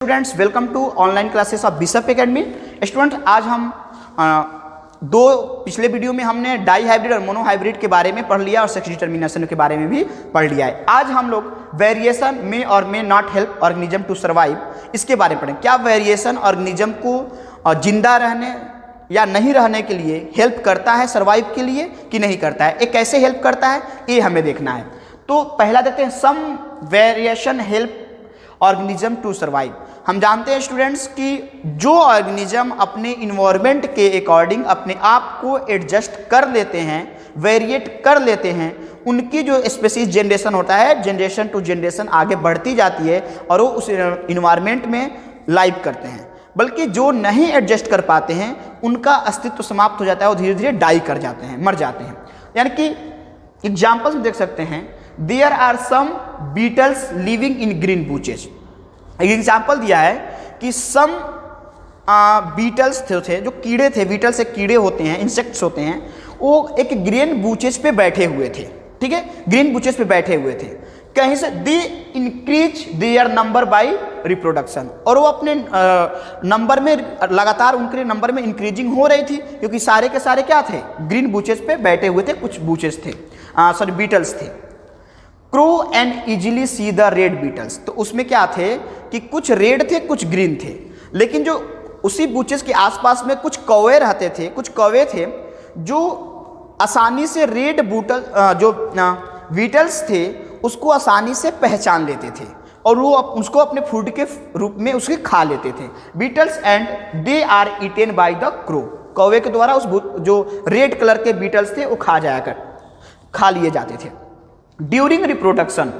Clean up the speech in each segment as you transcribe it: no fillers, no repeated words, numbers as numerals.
Students, welcome to online classes of Bishop Academy. Students, आज हम पिछले वीडियो में हमने डाई हाइब्रिड और मोनो हाइब्रिड के बारे में पढ़ लिया और सेक्स डिटर्मिनेशन के बारे में भी पढ़ लिया है। आज हम लोग वेरिएशन में और may not help organism to survive इसके बारे में पढ़ें। क्या वेरिएशन ऑर्गेनिज्म को जिंदा रहने या नहीं रहने के लिए हेल्प करता है, सर्वाइव के लिए कि नहीं करता है, ये कैसे हेल्प करता है ये हमें देखना है। तो पहला देखते हैं, some variation help organism to survive. हम जानते हैं स्टूडेंट्स कि जो ऑर्गेनिज्म अपने इन्वायरमेंट के अकॉर्डिंग अपने आप को एडजस्ट कर लेते हैं, वेरिएट कर लेते हैं, उनकी जो स्पीशीज जनरेशन होता है, जनरेशन टू जनरेशन आगे बढ़ती जाती है और वो उस इन्वायरमेंट में लाइव करते हैं। बल्कि जो नहीं एडजस्ट कर पाते हैं उनका अस्तित्व समाप्त हो जाता है और धीरे धीरे डाई कर जाते हैं, मर जाते हैं। यानी कि एग्जाम्पल्स देख सकते हैं, there are some beetles living in green bushes. एक एग्जाम्पल दिया है कि सम बीटल्स थे, जो कीड़े थे, बीटल से कीड़े होते हैं, इंसेक्ट्स होते हैं, वो एक ग्रीन बुचेज पे बैठे हुए थे। ठीक है, ग्रीन बुचेज पे बैठे हुए थे। कहीं से they increase their number by reproduction, और वो अपने नंबर में लगातार उनके नंबर में इंक्रीजिंग हो रही थी, क्योंकि सारे के सारे क्या थे, ग्रीन बुचेज पे बैठे हुए थे। कुछ बुचेज थे, बीटल्स थे। Crow and easily see the red Beatles, तो उसमें क्या थे कि कुछ रेड थे, कुछ ग्रीन थे। लेकिन जो उसी बुचेस के आसपास में कुछ कौवे रहते थे, कुछ कौवे थे जो आसानी से रेड जो बीटल्स थे उसको आसानी से पहचान लेते थे और वो उसको अपने फूड के रूप में उसके खा लेते थे। Beetles and they are eaten by the crow, कौवे के द्वारा उस जो रेड कलर के बीटल्स थे वो खा लिए जाते थे। During reproduction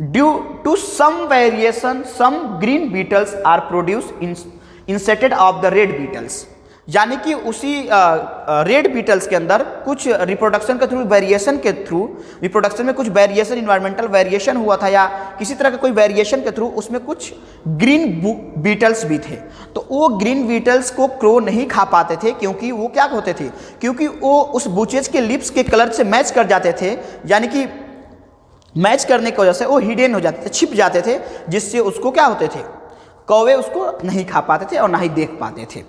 due to some variation some green beetles are produce instead of the red beetles. यानी कि उसी रेड बीटल्स के अंदर कुछ रिप्रोडक्शन के थ्रू, वेरिएशन के थ्रू, रिप्रोडक्शन में कुछ वेरिएशन, इन्वायरमेंटल वेरिएशन हुआ था या किसी तरह का कोई वेरिएशन के थ्रू उसमें कुछ ग्रीन बीटल्स भी थे। तो वो ग्रीन बीटल्स को क्रो नहीं खा पाते थे, क्योंकि वो क्या होते थे, क्योंकि वो उस बुचेज के लिप्स के कलर से मैच कर जाते थे। यानी कि मैच करने की वजह से वो हिडन हो जाते थे, छिप जाते थे, जिससे उसको क्या होते थे, कौवे उसको नहीं खा पाते थे और ना ही देख पाते थे।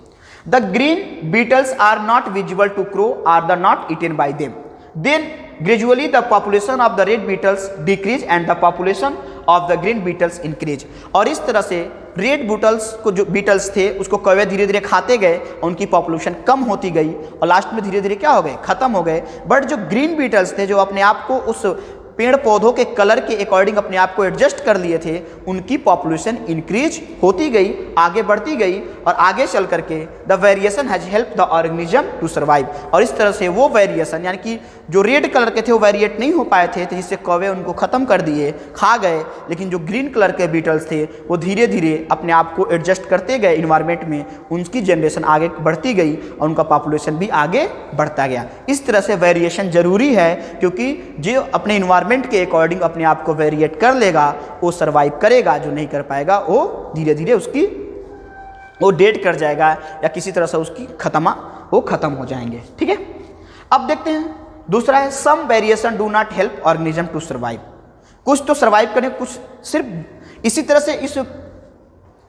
The green beetles are not visible to crow are the not eaten by them. Then gradually the population of the red beetles decrease and the population of the green beetles increase. और इस तरह से red Beatles को, जो Beatles थे, उसको कौवे धीरे धीरे खाते गए और उनकी पॉपुलेशन कम होती गई और लास्ट में धीरे धीरे क्या हो गए, खत्म हो गए। बट जो ग्रीन बीटल्स थे, जो अपने आप को उस पेड़ पौधों के कलर के अकॉर्डिंग अपने आप को एडजस्ट कर लिए थे, उनकी पॉपुलेशन इंक्रीज होती गई, आगे बढ़ती गई और आगे चल करके the variation has help the organism to survive. और इस तरह से वो वेरिएशन, यानी कि जो रेड कलर के थे वो वेरिएट नहीं हो पाए थे, जिससे कौवे उनको खत्म कर दिए, खा गए। लेकिन जो ग्रीन कलर के बीटल्स थे वो धीरे धीरे अपने आप को एडजस्ट करते गए इन्वायरमेंट में, उनकी जनरेशन आगे बढ़ती गई और उनका पॉपुलेशन भी आगे बढ़ता गया। इस तरह से वेरिएशन जरूरी है, क्योंकि जो अपने इन्वायरमेंट के अकॉर्डिंग अपने आप को वेरिएट कर लेगा वो सर्वाइव करेगा, जो नहीं कर पाएगा वो धीरे धीरे वो डेड कर जाएगा या किसी तरह से उसकी खत्म हो जाएंगे। ठीक है, अब देखते हैं दूसरा है, some variation do not help organism to survive. कुछ तो सर्वाइव करें, कुछ सिर्फ इसी तरह से इस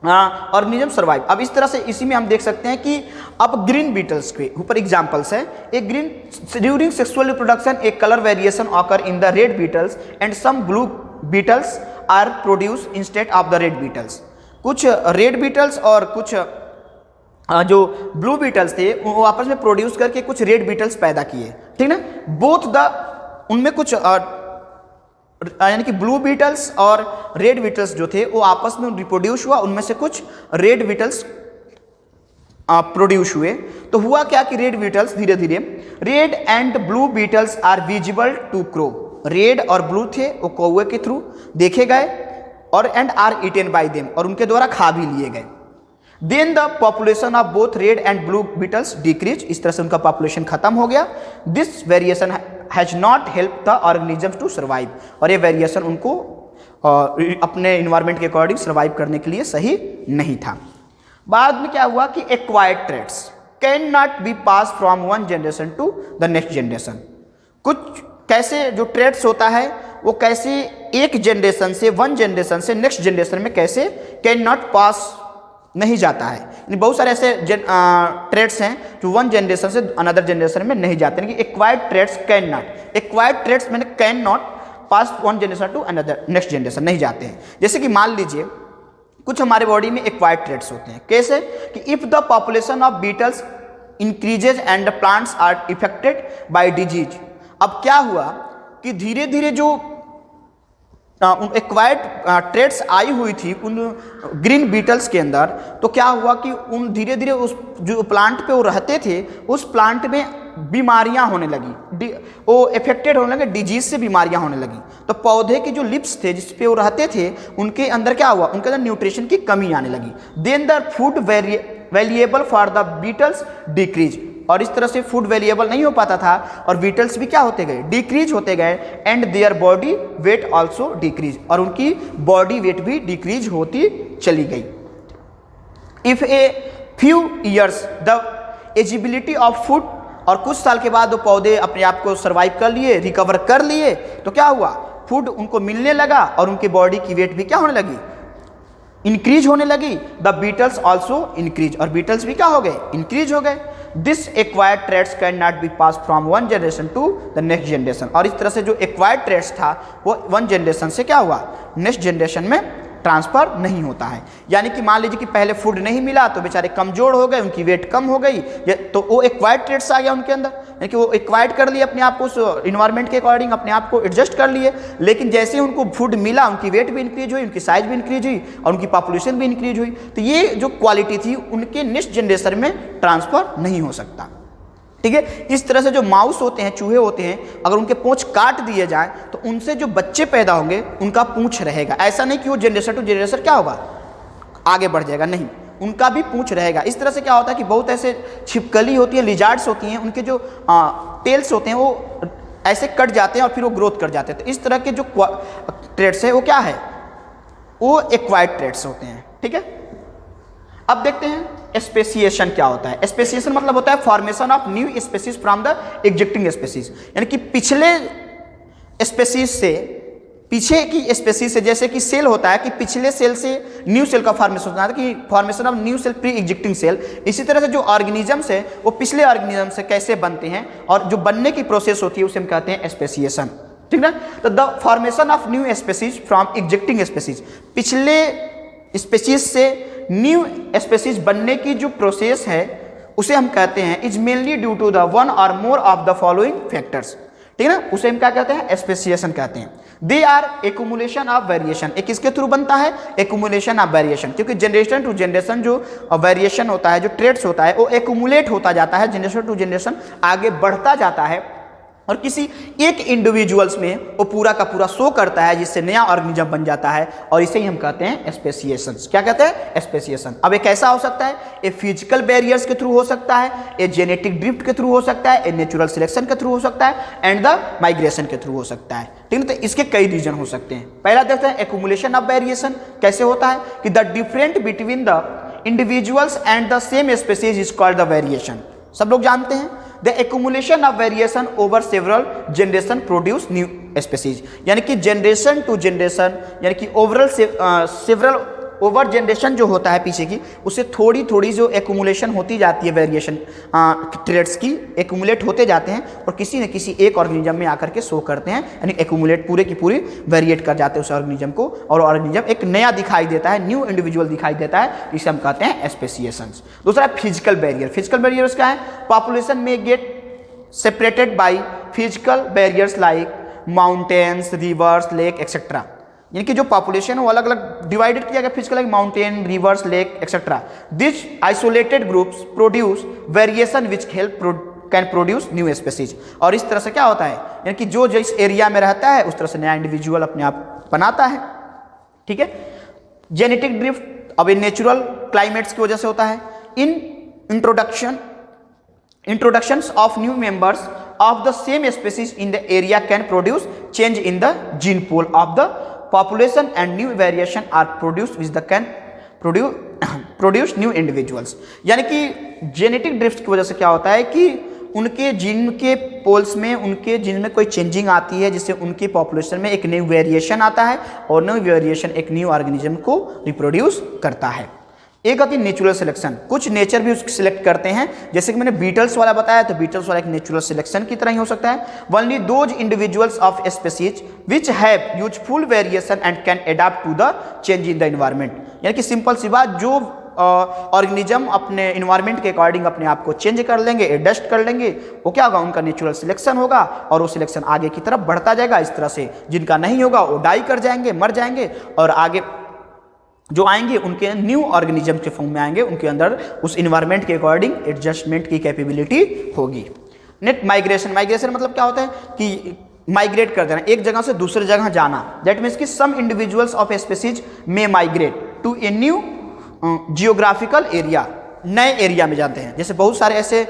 ऑर्गेनिज्म सर्वाइव। अब इस तरह से इसी में हम देख सकते हैं कि अब ग्रीन बीटल्स के ऊपर एग्जांपल्स है। एक green during sexual reproduction a colour variation occur in the red beetles and some blue beetles are produce instead of the red beetles. कुछ रेड बीटल्स और कुछ जो ब्लू बीटल्स थे वो आपस में प्रोड्यूस करके कुछ रेड बीटल्स पैदा किए। ठीक ना, उनमें कुछ यानी कि ब्लू बीटल्स और रेड बीटल्स जो थे वो आपस में रिप्रोड्यूस हुआ, उनमें से कुछ रेड बीटल्स प्रोड्यूस हुए। तो हुआ क्या कि रेड बीटल्स धीरे धीरे, red and blue beetles are visible to crow. Red और ब्लू थे वो कौवे के थ्रू देखे गए और and are eaten by them, और उनके द्वारा खा भी लिए गए। Then the population of both red and blue beetles decrease, इस तरह से उनका पॉपुलेशन खत्म हो गया। This variation has not help the organism to survive, और ये वेरिएशन उनको अपने इन्वायरमेंट के अकॉर्डिंग सर्वाइव करने के लिए सही नहीं था। बाद में क्या हुआ कि acquired traits can not be pass from one generation to the next generation. कुछ कैसे जो ट्रेट्स होता है वो कैसे एक जनरेशन से, वन जनरेशन से नेक्स्ट जनरेशन में कैसे कैन नॉट पास नहीं जाता है। यानी बहुत सारे ऐसे ट्रेड्स हैं जो वन जनरेशन से अनदर जनरेशन में नहीं जाते हैं कि acquired traits can not, acquired traits मैंने can not pass one generation to another next generation, नहीं जाते हैं। जैसे कि मान लीजिए कुछ हमारे बॉडी में एक्वायर्ड ट्रेड्स होते हैं। कैसे कि if the population of beetles increases and the plants are affected by disease. अब क्या हुआ कि धीरे धीरे जो एक्वायर्ड ट्रेड्स आई हुई थी उन ग्रीन बीटल्स के अंदर, तो क्या हुआ कि उन धीरे धीरे उस जो प्लांट पे वो रहते थे उस प्लांट में बीमारियां होने लगी, वो इफेक्टेड होने लगे, डिजीज से बीमारियां होने लगी। तो पौधे के जो लिप्स थे जिस पे वो रहते थे उनके अंदर क्या हुआ, उनके अंदर न्यूट्रिशन की कमी आने लगी। Then the food valuable for the beetles decrease, और इस तरह से फूड वैल्यूएबल नहीं हो पाता था और बीटल्स भी क्या होते गए, डिक्रीज होते गए। And their body weight also decrease, और उनकी बॉडी वेट भी डिक्रीज होती चली गई। If a few years the eligibility of food, और कुछ साल के बाद वो पौधे अपने आप को सर्वाइव कर लिए, रिकवर कर लिए, तो क्या हुआ, फूड उनको मिलने लगा और उनकी बॉडी की वेट भी क्या होने लगी, इंक्रीज होने लगी। द बीटल्स ऑल्सो इंक्रीज, और बीटल्स भी क्या हो गए, इंक्रीज हो गए। This acquired traits can not be pass from one generation to the next generation, और इस तरह से जो एक्वायर्ड ट्रेड्स था वो वन जनरेशन से क्या हुआ, नेक्स्ट जनरेशन में ट्रांसफर नहीं होता है। यानी कि मान लीजिए कि पहले फूड नहीं मिला तो बेचारे कमजोर हो गए, उनकी वेट कम हो गई, तो वो एक्वायर्ड ट्रेड्स आ गया उनके अंदर, यानी कि वो एक्वायर्ड कर लिए अपने आप को, उस इन्वायरमेंट के अकॉर्डिंग अपने आप को एडजस्ट कर लिए। लेकिन जैसे ही उनको फूड मिला उनकी वेट भी इंक्रीज हुई, उनकी साइज भी इंक्रीज हुई और उनकी पॉपुलेशन भी इंक्रीज हुई। तो ये जो क्वालिटी थी उनके नेक्स्ट जनरेशन में ट्रांसफर नहीं हो सकता। ठीक है, इस तरह से जो माउस होते हैं, चूहे होते हैं, अगर उनके पूंछ काट दिए जाए तो उनसे जो बच्चे पैदा होंगे उनका पूंछ रहेगा। ऐसा नहीं कि वो जनरेशन टू जनरेशन क्या होगा, आगे बढ़ जाएगा, नहीं, उनका भी पूंछ रहेगा। इस तरह से क्या होता है कि बहुत ऐसे छिपकली होती है, लिजार्ड्स होती हैं, उनके जो टेल्स होते हैं वो ऐसे कट जाते हैं और फिर वो ग्रोथ कर जाते हैं। तो इस तरह के जो ट्रेड्स है वो क्या है, वो एक्वायर्ड ट्रेड्स होते हैं। ठीक है, अब देखते हैं स्पेसिएशन क्या होता है। स्पेसिएशन मतलब होता है formation of new species from the existing species, यानी कि पिछले स्पेसीज से, पीछे की स्पेसीज से, जैसे कि सेल होता है कि पिछले सेल से न्यू सेल का फॉर्मेशन होता है कि formation of new cell pre existing cell. इसी तरह से जो ऑर्गेनिजम्स है वो पिछले ऑर्गेनिज्म से कैसे बनते हैं और जो बनने की प्रोसेस होती है उसे हम कहते हैं स्पेसिएशन। ठीक ना, तो the formation of new species from existing species, पिछले स्पेसीज से न्यू स्पेसीज बनने की जो प्रोसेस है उसे हम कहते हैं is mainly due to the one और more of the following factors. ठीक है ना, उसे हम क्या कहते हैं, स्पेसिएशन कहते हैं। They are accumulation of variation, एक किसके थ्रू बनता है, एक्यूमुलेशन ऑफ वेरिएशन, क्योंकि जनरेशन टू जनरेशन जो वेरिएशन होता है, जो ट्रेड्स होता है वो एक्यूमुलेट होता जाता है, जनरेशन टू जनरेशन आगे बढ़ता जाता है और किसी एक इंडिविजुअल्स में वो पूरा का पूरा शो करता है जिससे नया ऑर्गेनिज्म बन जाता है, और इसे ही हम कहते हैं स्पेसिएशन। क्या कहते हैं, स्पेसिएशन। अब ये कैसा हो सकता है, ये फिजिकल बैरियर्स के थ्रू हो सकता है, ये जेनेटिक ड्रिफ्ट के थ्रू हो सकता है, ये नेचुरल सिलेक्शन के थ्रू हो सकता है, एंड द माइग्रेशन के थ्रू हो सकता है। ठीक है, तो इसके कई रीजन हो सकते हैं। पहला देखते हैं एक्यूमुलेशन ऑफ वेरिएशन कैसे होता है कि the different between the individuals and the same species is called the variation. सब लोग जानते हैं the accumulation of variation over several generation produce new species, यानी कि जनरेशन टू जनरेशन, यानी कि ओवरऑल सेवरल ओवर जनरेशन जो होता है पीछे की, उससे थोड़ी थोड़ी जो एक्यूमुलेशन होती जाती है, वेरिएशन ट्रेड्स की एक्यूमुलेट होते जाते हैं और किसी न किसी एक ऑर्गेनिज्म में आकर के शो करते हैं, यानी एक्यूमुलेट पूरे की पूरी वेरिएट कर जाते हैं उस ऑर्गेनिज्म को, और ऑर्गेनिज्म एक नया दिखाई देता है, न्यू इंडिविजुअल दिखाई देता है, जिसे हम कहते हैं स्पेसिएशंस। दूसरा फिजिकल बैरियर। फिजिकल बैरियर्स क्या है, पॉपुलेशन में get separated by physical barriers like mountains, reverse, lake etcetera, यानी कि जो पॉपुलेशन है वो अलग अलग डिवाइडेड किया गया physical, like mountain, reverse, lake etcetera. This isolated groups produce variation which help can produce new species, और इस तरह से क्या होता है, यानी कि जो जिस एरिया में रहता है उस तरह से नया इंडिविजुअल अपने आप बनाता है। ठीक है, जेनेटिक ड्रिफ्ट अब नेचुरल क्लाइमेट्स की वजह से होता है। In introductions of new members of the same species in the area can produce change in the gene pool of the population and new variation are produced which the can produce new individuals। यानी कि genetic drift की वजह से क्या होता है कि उनके जीन के पोल्स में, उनके जीन में कोई चेंजिंग आती है जिससे उनकी पॉपुलेशन में एक न्यू वेरिएशन आता है और न्यू वेरिएशन एक न्यू ऑर्गेनिज्म को रिप्रोड्यूस करता है। एक आती है नेचुरल सिलेक्शन, कुछ नेचर भी उसको सिलेक्ट करते हैं, जैसे कि मैंने बीटल्स वाला बताया, तो बीटल्स वाला एक नेचुरल सिलेक्शन की तरह ही हो सकता है। Only those individuals of species which have useful variation and can adapt to the change in the environment, यानी कि सिंपल सी बात, जो ऑर्गेनिज्म अपने इन्वायरमेंट के अकॉर्डिंग अपने आप को चेंज कर लेंगे, एडजस्ट कर लेंगे, वो क्या होगा, उनका नेचुरल सिलेक्शन होगा और वो सिलेक्शन आगे की तरफ बढ़ता जाएगा। इस तरह से जिनका नहीं होगा वो डाई कर जाएंगे, मर जाएंगे, और आगे जो आएंगे उनके न्यू ऑर्गेनिज्म के फॉर्म में आएंगे, उनके अंदर उस इन्वायरमेंट के अकॉर्डिंग एडजस्टमेंट की कैपेबिलिटी होगी। नेट माइग्रेशन, माइग्रेशन मतलब क्या होता है कि माइग्रेट कर देना, एक जगह से दूसरी जगह जाना। दैट मीन्स कि सम इंडिविजुअल्स ऑफ स्पीसीज में migrate to a new geographical area, नए एरिया में जाते हैं। जैसे बहुत सारे ऐसे,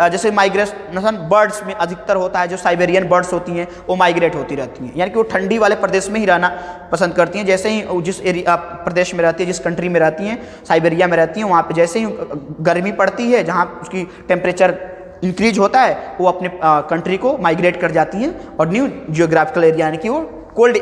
जैसे माइग्रेशन बर्ड्स में अधिकतर होता है, जो साइबेरियन बर्ड्स होती हैं वो माइग्रेट होती रहती हैं, यानी कि वो ठंडी वाले प्रदेश में ही रहना पसंद करती हैं। जैसे ही जिस एरिया प्रदेश में रहती है, जिस कंट्री में रहती हैं, साइबेरिया में रहती हैं, वहाँ पे जैसे ही गर्मी पड़ती है, जहाँ उसकी टेम्परेचर इंक्रीज होता है, वो अपने कंट्री को माइग्रेट कर जाती हैं और न्यू जियोग्राफिकल एरिया यानी कि वो कोल्ड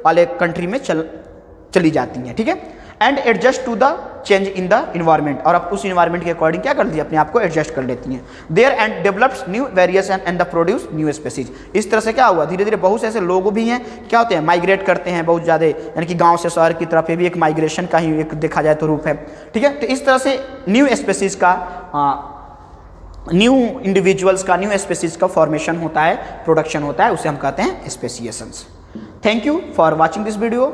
वाले कंट्री में चली जाती हैं। ठीक है, and adjust to the change in the environment, और अब उस इन्वायरमेंट के अकॉर्डिंग क्या करती है, अपने आप को एडजस्ट कर लेती हैं। There and develops new variation and the produce new species. इस तरह से क्या हुआ, धीरे धीरे बहुत से ऐसे लोग भी हैं क्या होते हैं, माइग्रेट करते हैं बहुत ज़्यादा, यानी कि गांव से शहर की तरफ, ये भी एक माइग्रेशन का ही एक देखा जाए तो रूप है। ठीक है, तो इस तरह से न्यू स्पीसीज का, न्यू इंडिविजुअल्स का, न्यू स्पीसीज का फॉर्मेशन होता है, प्रोडक्शन होता है, उसे हम कहते हैं speciations. Thank you for watching this video.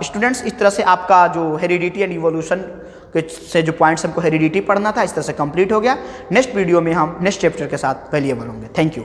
Students, इस तरह से आपका जो हेरिडिटी एंड इवोल्यूशन से जो पॉइंट्स हमको हेरिडिटी पढ़ना था, इस तरह से कंप्लीट हो गया। नेक्स्ट वीडियो में हम नेक्स्ट चैप्टर के साथ अवेलेबल होंगे। Thank you.